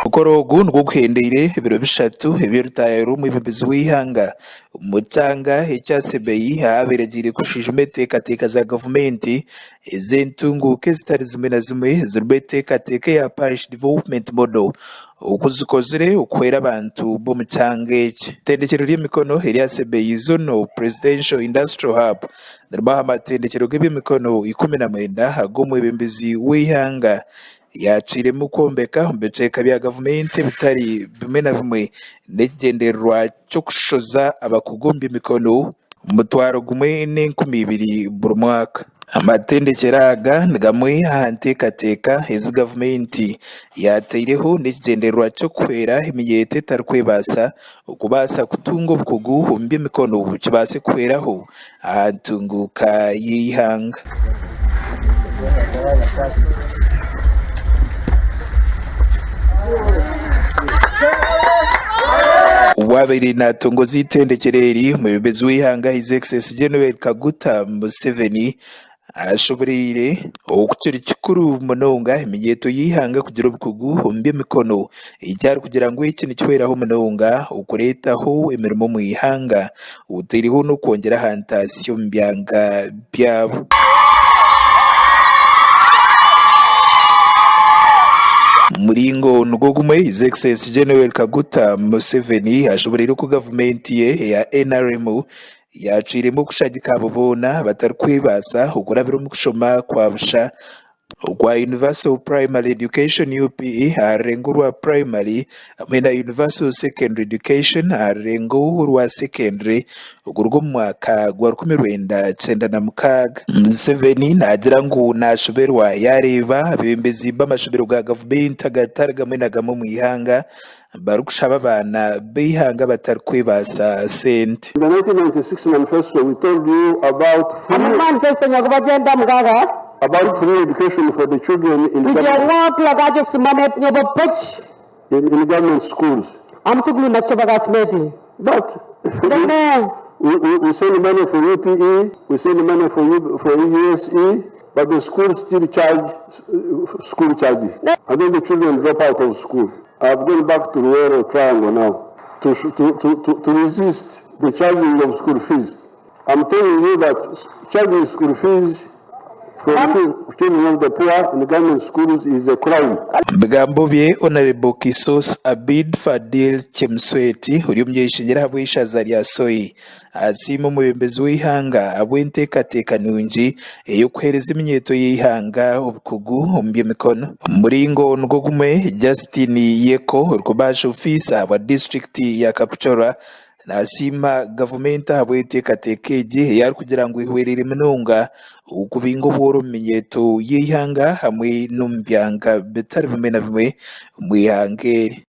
Mukorogo nugwo guhendeire ibiro bishatu ebirutayeru mu bimbizi w'ihanga umutanga ekyasebei haberagire kushija umetekateka za gavumenti ezentunguke zitari zimwe na zimwe zirimu etekateka ya parish development model okuzikozire okwera abantu b'omutanga eki itendekero ry'emikono eryasebei zono presidential industrial hub nirimu amatendekero g'ebyemikono 19 ag'omu bimbizi w'ihanga yaciremu kwombeka omu bicweka bya gavumenti bitari bimwe na bimwe n'ekigendererwa ky'okushoza abakugu omu by'emikono 1,200 buri mwaka. Amatendekero aga ni gamwe aha nteekateeka ezi gavumenti yateireho n'ekigendererwa ky'okuhwera emiyeete etarikwebaasa okubaasa kutunga obukugu omu by'emikono kibaase kuhweraho aha ntunguuka y'eihanga. Uwabaire natongoza itendekero eri omwebembezi w'eihanga His Excellency General Kaguta Museveni ashoboreire okukira kikuru munonga eminyeeto y'eihanga kugira obukugu omu by'emikono ekyari kugira ngu eki nikihweraho munonga okureetaho emirimo omu ihanga otaireho n'okwongera aha ntaasya omu byanga byabo. Muringo nugwo gumwe His Excellency General Kaguta Museveni ashoboreire ku gavumenti ye ya NRM yaciremu kushagika abo boona batarikwebaasa okurabira omu kushoma kwa busha okwa Universal Primary Education UPE aha rurengo rwa primary hamwe na Universal Secondary Education aha rurengo rwa secondary ogwo omu mwaka gwa 1996. Museveni nagira ngu nashoberwa yareeba abebembezi b'amashomero ga gavumenti agatari gamwe na gamwe omu ihanga barikushaba abaana b'eihanga batarikwebaasa sente. In the 1996 manifesto we told you about free education for the children in government schools. But we send money for UPE, we send money for USE, but the schools still charge school charges. And then the children drop out of school. I've gone back to Rural Triangle now to resist the charging of school fees. I'm telling you that charging school fees for children of the poor in the government schools is a crime. Bigambo bye Honorable Kisos Abid Fadil Chemsweti uri omuyeshingira habw'ishaza lya Soy asiima omwebembezi w'eihanga abw'enteekateeka nungi ey'okuheereza eminyeeto y'eihanga obukugu omu by'emikono. Muringo nugwo gumwe Justin Yeko orikubaasha ofiisa wa district ya Kapchorwa nasiima gavumenti ahabw'enteekateeka egi eyari kugira ngu ehwerere munonga okubinga obworo omu minyeeto y'eihanga hamwe n'omu byanga bitari bimwe na bimwe omu ihanga eri.